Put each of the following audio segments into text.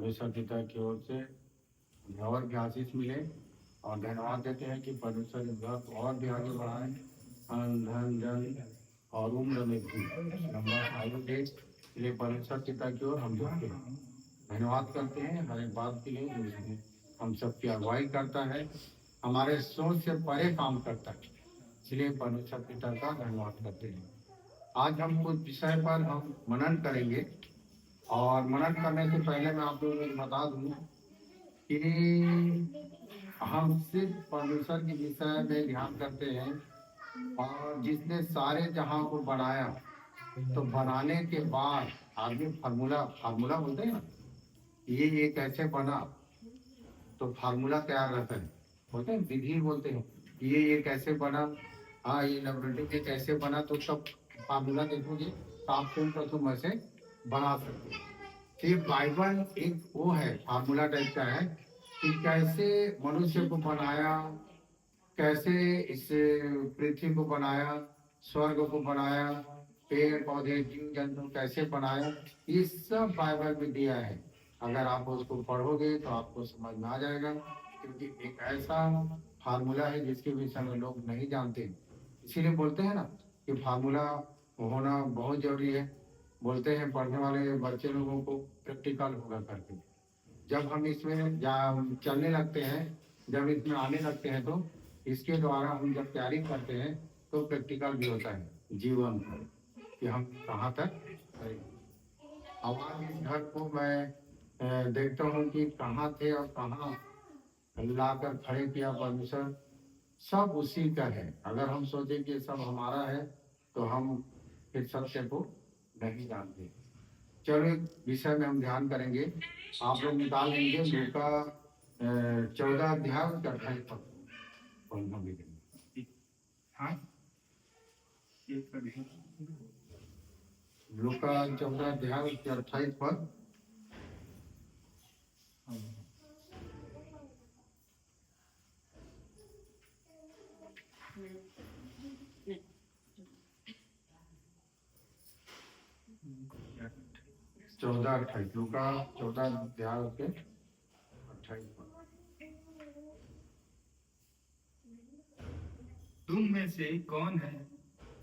परमेश्वर पिता की ओर से और भी आशीष मिले और धन्यवाद देते हैं कि परमेश्वर इस घर को और भी आगे बढ़ाए, धन जन और उम्र में भी लंबा आयु दे। इसलिए परमेश्वर पिता की ओर हम लोग धन्यवाद करते हैं हर एक बात के लिए जो इसमें हम सबकी अगुवाई करता है, हमारे सोच से परे काम करता है। इसलिए परमेश्वर पिता का धन्यवाद करते हैं। आज हम कुछ विषय पर हम मनन करेंगे और मनन करने से पहले मैं आप लोगों को बता दूं कि हम सिर्फ परमेश्वर के विषय में ध्यान करते हैं और जिसने सारे जहां को बनाया, तो बनाने के बाद आगे फार्मूला फार्मूला बोलते हैं ना, ये कैसे बना, तो फार्मूला तैयार रहता है, बोलते हैं विधि बोलते हैं, ये कैसे बना, हाँ ये नवरत्न कैसे बना, तो सब फार्मूला देखोगे तो आप तुम ऐसे बना सकते हो। ये बाइबल एक वो है फार्मूला टाइप का है कि कैसे मनुष्य को बनाया, कैसे इस पृथ्वी को बनाया, स्वर्ग को बनाया, पेड़ पौधे जीव जंतु कैसे बनाया, ये सब बाइबल में दिया है। अगर आप उसको पढ़ोगे तो आपको समझ में आ जाएगा, क्योंकि एक ऐसा फार्मूला है जिसके विषय में लोग नहीं जानते। इसीलिए बोलते हैं ना कि फार्मूला होना बहुत जरूरी है। बोलते हैं पढ़ने वाले बच्चे लोगों को प्रैक्टिकल होगा करके। जब हम इसमें चलने लगते हैं, जब इसमें आने लगते हैं, तो इसके द्वारा हम जब तैयारी करते हैं तो प्रैक्टिकल भी होता है जीवन पर कि हम कहाँ तक करेंगे। अब आज इस घर को मैं देखता हूँ कि कहाँ थे और कहाँ लाकर खड़े किया परमेश्वर, सब उसी का है। अगर हम सोचें कि सब हमारा है तो हम फिर सत्य को नहीं जानते। चलो एक विषय में हम ध्यान करेंगे, आप लोग निकाल लेंगे लूका 14 अध्याय 28 पद पढ़ना भी देंगे। हाँ, लूका 14 अध्याय 28 पद। 14-28 लूका 14 अध्याय के 28 पद। तुम में से कौन है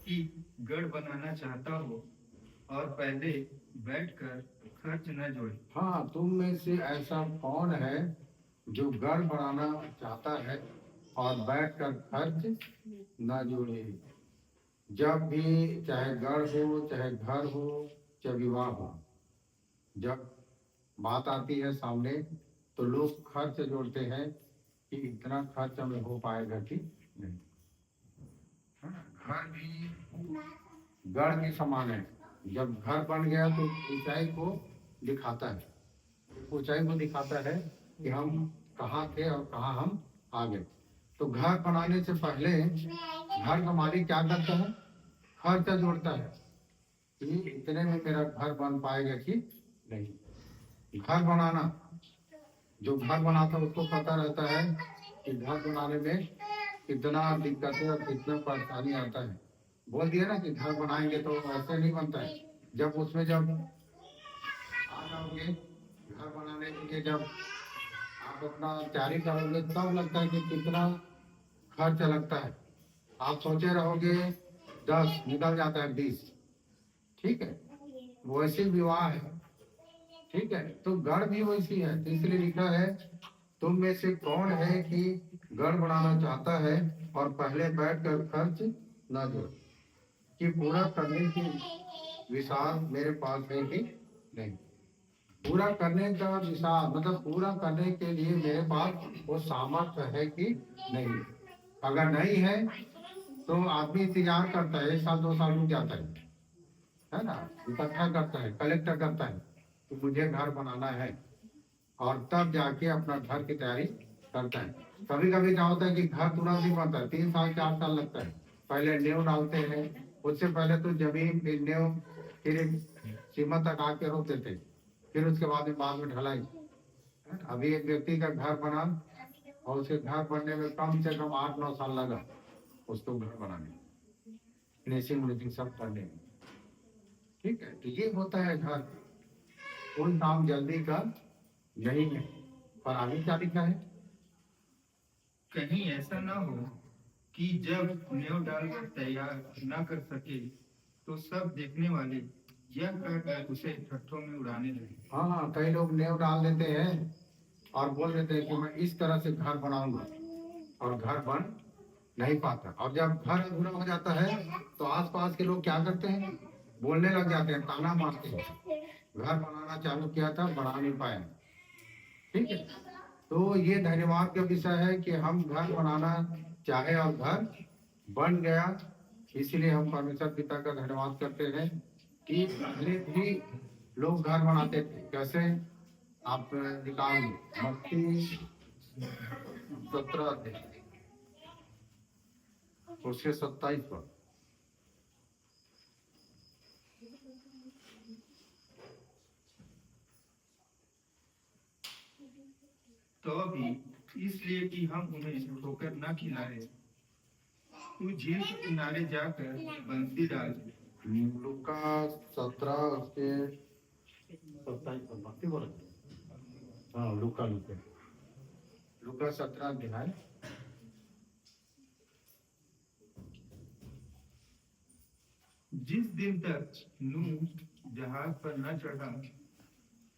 कि गढ़ बनाना चाहता हो और पहले बैठकर खर्च न जोड़े? हाँ, तुम में से ऐसा कौन है जो गढ़ बनाना चाहता है और बैठकर खर्च न जोड़े। जब भी चाहे गढ़ हो, चाहे घर हो, चाहे विवाह हो, जब बात आती है सामने तो लोग खर्च जोड़ते हैं कि इतना खर्च हमें हो पाएगा कि नहीं। घर भी गढ़ के समान है। जब घर बन गया तो ऊंचाई को दिखाता है, ऊंचाई को दिखाता है कि हम कहाँ थे और कहाँ हम आ गए। तो घर बनाने से पहले घर का मालिक क्या करता है, खर्चा जोड़ता है कि इतने में मेरा घर बन पाएगा कि नहीं। घर बनाना, जो घर बनाता है उसको पता रहता है कि घर बनाने में कितना दिक्कतें और कितना परेशानी आता है। बोल दिया ना कि घर बनाएंगे तो ऐसे नहीं बनता है। जब उसमें जब आ जाओगे घर बनाने के लिए, जब आप अपना तैयारी करोगे तब लगता है कि कितना खर्च लगता है। आप सोचे रहोगे 10 निकल जाता है 20। ठीक है, वैसे विवाह है। ठीक है, तो गढ़ भी वैसी है। तो इसलिए लिखा है तुम में से कौन है कि गढ़ बनाना चाहता है और पहले बैठकर खर्च न जोड़े, कि पूरा करने की विशाल मेरे पास है कि नहीं। पूरा करने का विशाल मतलब पूरा करने के लिए मेरे पास वो सामर्थ्य है कि नहीं। अगर नहीं है तो आदमी इंतजार करता है, 1 साल 2 साल रुक जाता है ना, इकट्ठा करता है, कलेक्ट करता है कि मुझे घर बनाना है, और तब जाके अपना घर की तैयारी करता है। कभी कभी क्या होता है कि घर तुरंत नहीं बनता है, 3 साल 4 साल लगता है। पहले नींव डालते हैं, उससे पहले तो जमीन फिर नींव फिर सीमा तक आके रोक देते, फिर उसके बाद में ढलाई। अभी एक व्यक्ति का घर बना और उसके घर बनने में कम से कम 8-9 साल लगा उसको घर बनाने, फिनिशिंग विनिशिंग सब करने में। ठीक है, तो ये होता है घर। कोई काम जल्दी का यही है। पर आगे क्या लिखा है? कहीं ऐसा ना हो कि जब नेव डालकर तैयार न कर सके तो सब देखने वाले यह कहकर उसे ठट्ठों में उड़ाने लगे। हाँ, कई लोग नेव डाल देते हैं और बोल देते हैं कि मैं इस तरह से घर बनाऊंगा, और घर बन नहीं पाता। और जब घर अधूरा हो जाता है तो आसपास के लोग क्या करते हैं? बोलने लग जाते हैं, ताना मारते हैं, घर बनाना चालू किया था, बना नहीं पाया। ठीक है। तो ये धन्यवाद का विषय है कि हम घर बनाना चाहे और घर बन गया। इसीलिए हम परमेश्वर पिता का धन्यवाद करते हैं कि पहले भी लोग घर बनाते थे। कैसे? आप निकालेंगे मत्ती 17 अध्याय उसके 27 पर। तो भी इसलिए कि हम उन्हें ठोकर न खिलाए, तू झील के किनारे जाकर बंसी डाल। लूका 17 उसके 27 पर भक्ति बोल। हाँ, लूका लूका लूका 17 अध्याय जिस दिन तक नूह जहाज पर न चढ़ा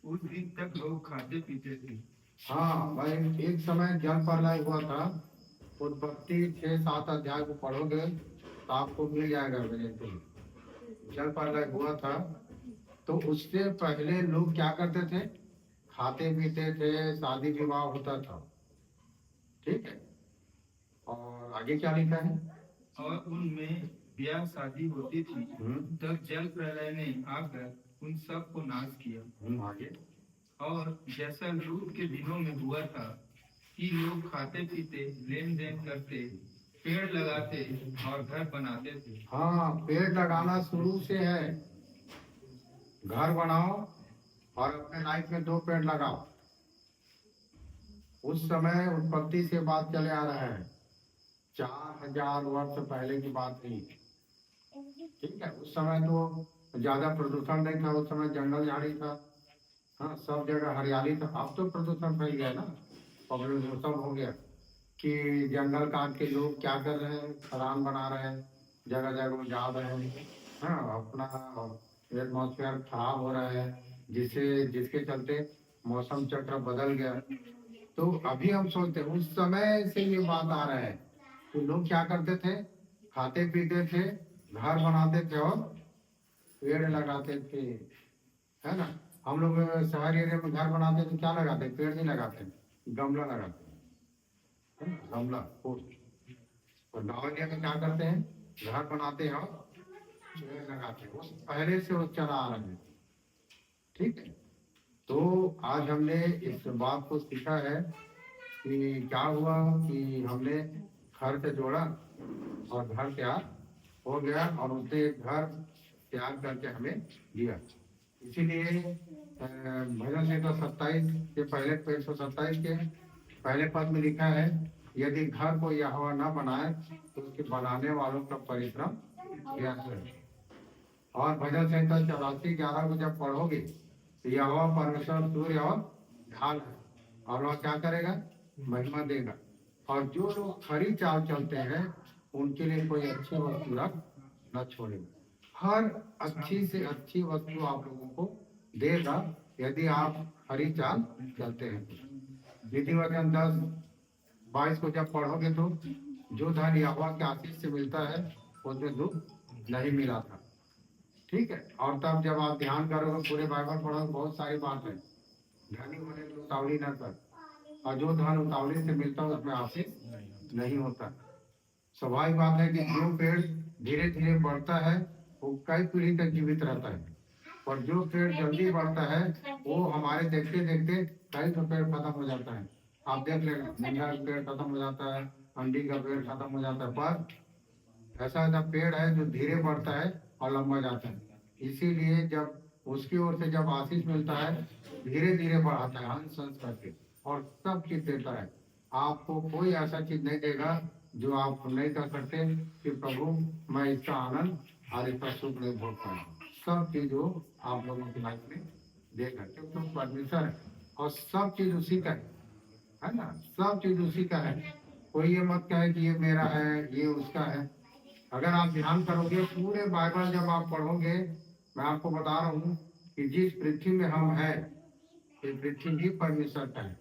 उस दिन तक लोग खाते पीते थे। हाँ भाई, एक समय जल प्रलय हुआ था। उत्पत्ति 6-7 अध्याय को पढ़ोगे तो आपको मिल जाएगा। जल प्रलय हुआ था तो उससे पहले लोग क्या करते थे? खाते पीते थे, शादी विवाह होता था। ठीक है। और आगे क्या लिखा है? और उनमें ब्याह शादी होती थी। तब जल प्रलय ने आकर उन सब को नाश किया। आगे। और जैसा लूत के दिनों में हुआ था कि लोग खाते पीते लेन देन करते, पेड़ लगाते और घर बनाते थे। हाँ, पेड़ लगाना शुरू से है। घर बनाओ और अपने लाइफ में 2 पेड़ लगाओ। उस समय उत्पत्ति से बात चले आ रहा है, 4000 वर्ष पहले की बात नहीं। ठीक है। उस समय तो ज्यादा प्रदूषण नहीं था, उस समय जंगल झाड़ी था। हाँ, सब जगह हरियाली था। अब तो प्रदूषण फैल गया ना, पॉपुलेशन सब हो गया कि जंगल काट के लोग क्या कर रहे हैं? खदान बना रहे हैं, जगह जगह जा रहे हैं। हाँ, अपना एटमॉस्फेयर खराब हो रहा है, जिसके चलते मौसम चक्र बदल गया। तो अभी हम सोचते हैं उस समय से ये बात आ रहा है कि लोग क्या करते थे? खाते पीते थे, घर बनाते थे और पेड़ लगाते थे। है ना? हम लोग शहर एरिया में घर बनाते तो क्या लगाते? पेड़ नहीं लगाते, गमला लगाते हैं। है ना? गमला फूल। और गाँव एरिया में क्या करते हैं? घर बनाते हैं और पेड़ लगाते हैं। उस पहले से वो चला आ रहा है। ठीक है। तो आज हमने इस बात को सीखा है कि क्या हुआ कि हमने घर से जोड़ा और घर तैयार हो गया और उसने एक घर तैयार करके हमें दिया। इसीलिए भजन 127 के पहले 127 के पहले पद में लिखा है, यदि घर को यहोवा न बनाए तो उसके बनाने वालों का परिश्रम व्यर्थ है। और भजन संहिता 84:11 को जब पढ़ोगे तो यहोवा परमेश्वर सूर्य और ढाल है, और वह क्या करेगा? महिमा देगा। और जो लोग खरी चाल चलते हैं उनके लिए कोई अच्छी वस्तु रख न छोड़ेगा। हर अच्छी से अच्छी वस्तु आप लोगों को देगा यदि आप खरी चाल चलते हैं। नीतिवचन 10:22 को जब पढ़ोगे तो जो धन यहोवा के आशीष से मिलता है उसमें दुख नहीं मिला था। ठीक है। और तब जब आप ध्यान करोगे, पूरे बाइबल पढ़ोगे, बहुत सारी बात है। धनी होने की उतावली न कर, और जो धन उतावली से मिलता है उसमें आशीष नहीं होता। स्वाभाविक बात है कि जो पेड़ धीरे धीरे बढ़ता है वो कई पीढ़ी तक जीवित रहता है, और जो पेड़ जल्दी बढ़ता है वो हमारे देखते देखते कई तो पेड़ खत्म हो जाता है। आप देख लेना, नींदा का पेड़ खत्म हो जाता है, अंडी का पेड़ खत्म हो जाता है। पर ऐसा ऐसा पेड़ है जो धीरे बढ़ता है और लंबा जाता है। इसीलिए जब उसकी ओर से जब आशीष मिलता है धीरे धीरे बढ़ाता है, अंश अंश करके, और सब चीज देता है। आपको कोई ऐसा चीज नहीं देगा जो आप नहीं कर सकते कि प्रभु मैं इसका आनंद और इसका सुख नहीं भोग पाऊंगा। सब चीज वो आप लोगों की लाइफ में देगा, क्योंकि परमेश्वर है। और सब चीज उसी का है ना, सब चीज उसी का है। कोई ये मत कहे कि ये मेरा है, ये उसका है। अगर आप ध्यान करोगे पूरे बाइबल जब आप पढ़ोगे, मैं आपको बता रहा हूँ कि जिस पृथ्वी में हम हैं, ये पृथ्वी भी परमेश्वर का है।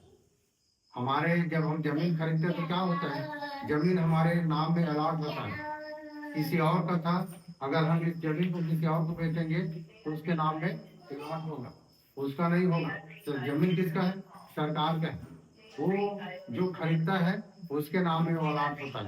हमारे जब हम जमीन खरीदते हैं तो क्या होता है, जमीन हमारे नाम में अलॉट होता है, किसी और का था। अगर हम इस जमीन को किसी और को बेचेंगे तो उसके नाम में अलॉट होगा, उसका नहीं होगा। तो जमीन किसका है, सरकार का है। वो जो खरीदता है उसके नाम में वो अलॉट होता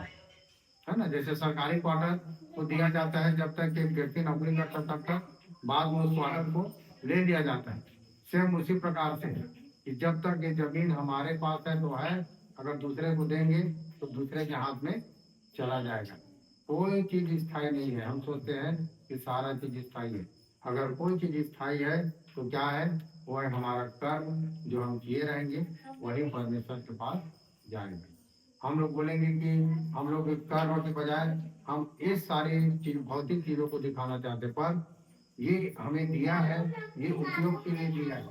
है ना। जैसे सरकारी क्वार्टर को दिया जाता है जब तक एक व्यक्ति नौकरी करता तब तक, बाद में उस क्वार्टर को ले लिया जाता है। सेम उसी प्रकार से है कि जब तक ये जमीन हमारे पास है तो है, अगर दूसरे को देंगे तो दूसरे के हाथ में चला जाएगा। कोई चीज स्थायी नहीं है। हम सोचते हैं कि सारा चीज स्थायी है। अगर कोई चीज स्थायी है तो क्या है, वो है हमारा कर्म जो हम किए रहेंगे, वही परमेश्वर के पास जाएंगे। हम लोग बोलेंगे कि हम लोग कर्म के बजाय हम ये सारी चीज भौतिक चीजों को दिखाना चाहते हैं, पर ये हमें दिया है, ये उपयोग के लिए दिया है।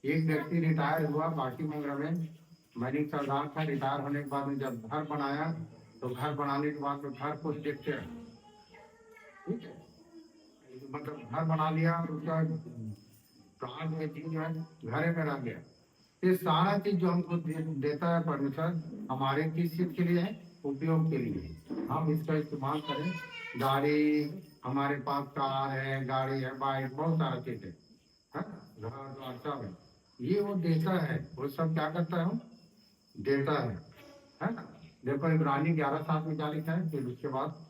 एक व्यक्ति रिटायर हुआ बाकी मंगरा में, मैंने सरदार था। रिटायर होने के बाद में जब घर बनाया तो घर बनाने के बाद में घर को देखते हैं, ठीक है, मतलब घर बना लिया, उसका प्राण में चीज है घरे में रह गया। ये सारा चीज जो हमको देता है परमेश्वर, हमारे किस चीज के लिए है, उपयोग के लिए। हम इसका इस्तेमाल करें। गाड़ी, हमारे पास कार है, गाड़ी है, बाइक, बहुत सारा चीज है ना? घर द्वार सब है। ये वो देता है, वो सब क्या करता है, वो देता है ना। देखो इब्रानी 11:7 में क्या लिखा है, फिर उसके बाद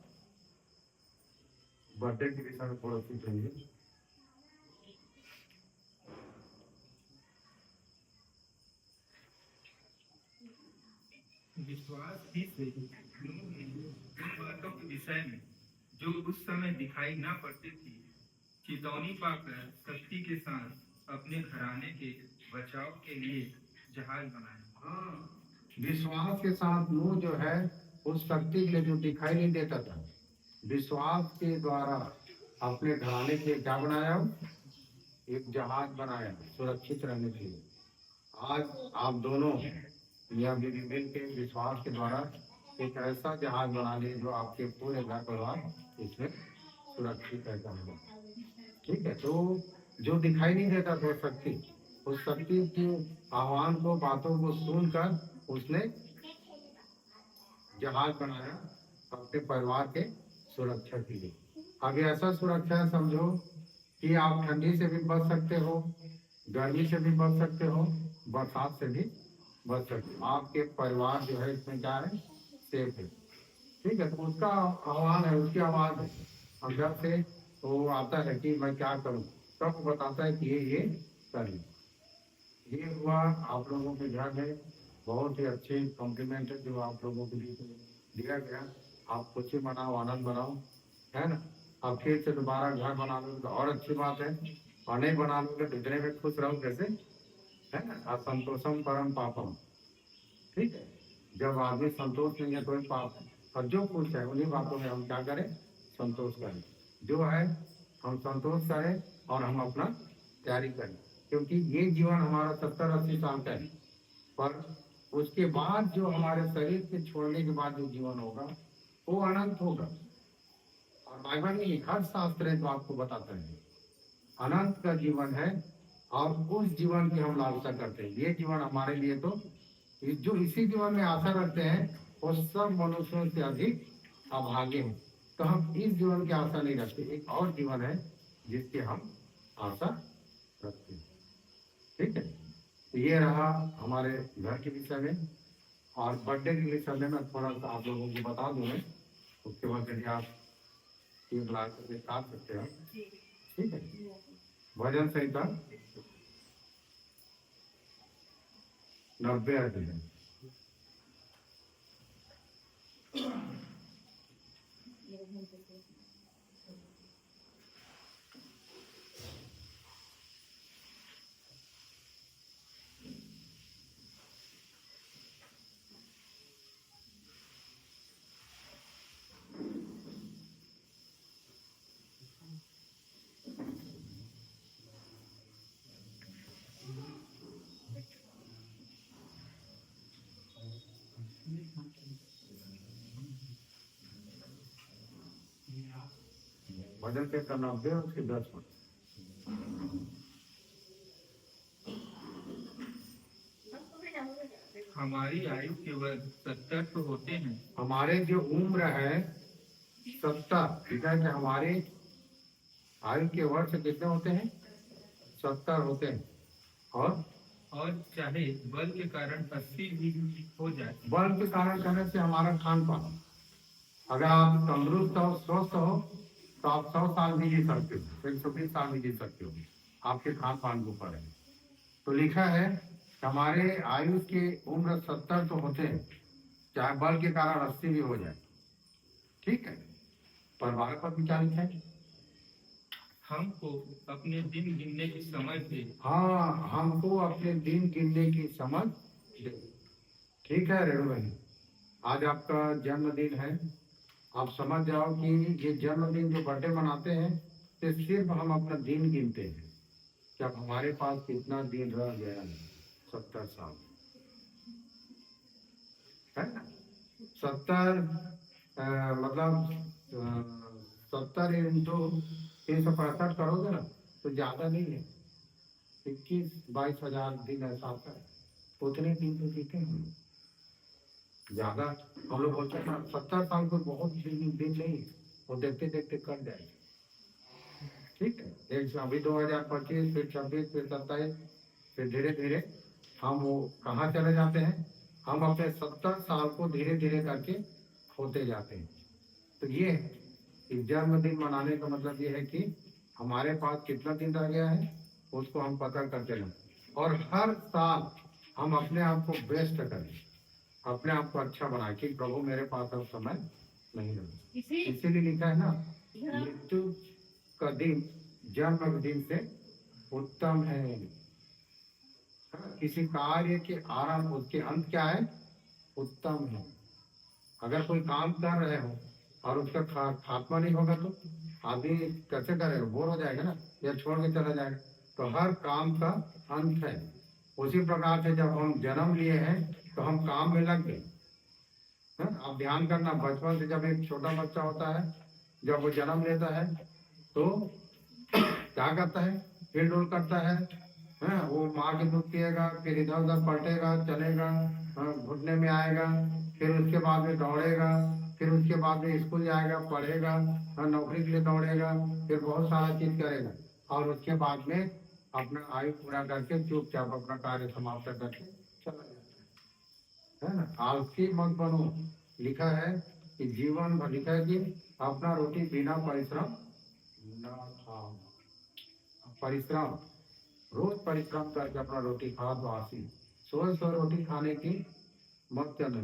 बर्थडे के विषय में थोड़ा सीखेंगे। विश्वास ही से नूह ने उन बातों के विषय में जो उस समय दिखाई न पड़ती थी, चेतावनी पाकर सख्ती के साथ अपने घराने के बचाव के लिए जहाज बनाया। हाँ, विश्वास के साथ नूह जो है, उस शक्ति के लिए जो दिखाई नहीं देता था, विश्वास के द्वारा अपने घराने के लिए क्या बनाया, एक जहाज बनाया सुरक्षित रहने के लिए। आज आप दोनों मियाँ बीवी मिल के विश्वास के द्वारा एक ऐसा जहाज बना लिए जो आपके पूरे घर परिवार इसमें सुरक्षित रहता है। ठीक है, तो जो दिखाई नहीं देता था शक्ति, उस शक्ति की आह्वान को, बातों को सुनकर उसने जहाज बनाया अपने परिवार के सुरक्षा के लिए। अब ये ऐसा सुरक्षा है, समझो कि आप ठंडी से भी बच सकते हो, गर्मी से भी बच सकते हो, बरसात से भी बच सकते हो। आपके परिवार जो है इसमें क्या है, सेफ है। ठीक है, तो उसका आह्वान है, उसकी आवाज है अंदर से, तो वो आता है कि मैं क्या करूं, तब वो बताता है कि ये करिए। ये हुआ आप लोगों के घर में बहुत ही अच्छे कॉम्प्लीमेंट है जो आप लोगों के लिए दिया गया। आप खुशी मनाओ, आनंद बनाओ, है ना। अब फिर से दोबारा घर बना लो तो और अच्छी बात है, और नहीं बना लोगे तो इतने में खुश रहो कैसे, है ना। असंतोषम परम पापम, ठीक है। जब आदमी संतोष नहीं है तो ही पाप है। और जो कुछ है उन्हीं बातों में हम क्या करें, संतोष करें। जो है हम संतोष करें और हम अपना तैयारी करें, क्योंकि ये जीवन हमारा 70-80 साल का है। पर उसके बाद जो हमारे शरीर के छोड़ने के बाद जो जीवन होगा वो अनंत होगा। और बाइबल में हर शास्त्र तो आपको बताता है अनंत का जीवन है, और उस जीवन की हम लालसा करते हैं। ये जीवन हमारे लिए तो जो इसी जीवन में आशा रखते हैं वो सब मनुष्यों से अधिक अभागे हैं। तो हम इस जीवन की आशा नहीं रखते, एक और जीवन है जिसकी हम आशा रखते हैं। ठीक है, तो ये रहा हमारे घर के विषय में। और बर्थडे के विषय में मैं थोड़ा सा आप लोगों को बता दूं मैं, उसके बाद यदि आप 3 ग्लास से खा सकते हैं। ठीक है, भजन संहिता 90 अध्याय। बदल के का 90 और उसके 10 वर्ष। हमारी आयु के वर्ष 70 तो होते हैं। हमारे जो उम्र है 70, ठीक है कि हमारे आयु के वर्ष कितने होते हैं? 70 होते हैं। और चाहे बल के कारण 80 भी हो जाए। बल के कारण करने से हमारा खान पान, अगर आप तंदुरुस्त हो, स्वस्थ हो, तो आप 100 साल भी जी सकते हो, 120 साल भी जी सकते हो, आपके खान पान के ऊपर है। तो लिखा है हमारे आयु के उम्र 70 तो होते हैं, चाहे बल के कारण 80 भी हो जाए, ठीक है। पर 12 पर विचार लिखा है, हमको अपने दिन गिनने की समझ दे। हाँ, हमको अपने दिन गिनने की समझ दे, ठीक है रेणु बहन। आज आपका जन्मदिन है, आप समझ जाओ कि ये जन्मदिन जो बर्थडे मनाते हैं, तो सिर्फ हम अपना दिन गिनते हैं कि अब हमारे पास कितना दिन रह गया है। 70 साल है ना। 70 मतलब 70 इंटू 365 करोगे ना, तो ज्यादा नहीं है, 21-22 हजार दिन ऐसा आता है। उतने दिन तो जीते हैं ज्यादा। हम लोग बोलते हैं ना 70 साल कोई बहुत दिन नहीं है, वो देखते देखते कट जाएगा, ठीक है। एक अभी 2025, फिर 26, फिर 27, फिर धीरे धीरे हम वो कहाँ चले जाते हैं, हम अपने 70 साल को धीरे धीरे करके खोते जाते हैं। तो ये है कि जन्मदिन मनाने का मतलब ये है कि हमारे पास कितना दिन रह गया है उसको हम पता करते रहें, और हर साल हम अपने आप को बेस्ट करें, अपने आप को अच्छा बनाए कि प्रभु मेरे पास अब समय नहीं रहा। इसीलिए लिखा है ना, मृत्यु का दिन जन्म दिन से उत्तम है। किसी कार्य के आरंभ उसके अंत क्या है? उत्तम है। अगर कोई काम कर रहे हो और उसका खात्मा नहीं होगा तो आदमी कैसे करेगा? बोर हो जाएगा ना, या छोड़ के चला जाएगा। तो हर काम का अंत है। उसी प्रकार से जब हम जन्म लिए हैं तो हम काम में लग गए। आप ध्यान करना, बचपन से जब एक छोटा बच्चा होता है, जब वो जन्म लेता है तो क्या करता है? हिल-डुल करता है, वो माँ की दूध पिएगा, फिर इधर उधर पलटेगा, चलेगा, घुटने में आएगा, फिर उसके बाद में दौड़ेगा, फिर उसके बाद में स्कूल जाएगा, पढ़ेगा, नौकरी के लिए दौड़ेगा, फिर बहुत सारा चीज करेगा, और उसके बाद में अपना आयु पूरा करके चुपचाप अपना कार्य समाप्त करके चला जाता है ना। आलसी मत बनो, लिखा है कि जीवन भर, लिखा है कि अपना रोटी बिना परिश्रम ना खाओ। परिश्रम, रोज परिश्रम करके अपना रोटी खाओ तो आसी। सोए रोटी खाने की मत चलो,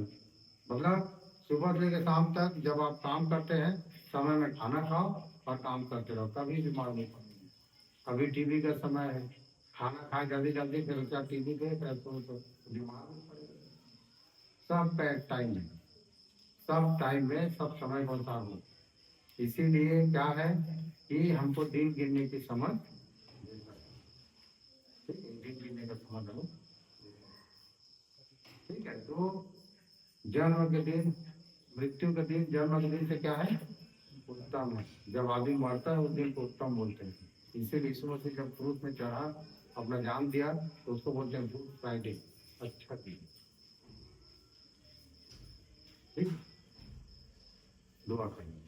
मतलब सुबह से लेकर शाम तक जब आप काम करते हैं समय में खाना खाओ और काम करते रहो, कभी बीमार नहीं पड़ेगी। अभी टीवी का समय है, खाना खाए जल्दी जल्दी, फिर उसका टीवी देख रहे तो बीमार नहीं पड़ेगा। सब का एक टाइम है, सब टाइम में सब समय के अनुसार हो। इसीलिए क्या है कि हमको दिन गिनने की समझ, दिन गिनने का समझ हो, ठीक है। तो जन्म के दिन, मृत्यु के दिन, जन्म के दिन से क्या है? उत्तम है। जब आदमी मरता है उस दिन को उत्तम बोलते हैं। इसीलिए यीशु मसीह जब क्रूस में चढ़ा, अपना जान दिया, तो उसको बोलते हैं गुड फ्राइडे, अच्छा दिन। ठीक, दुआ करेंगे।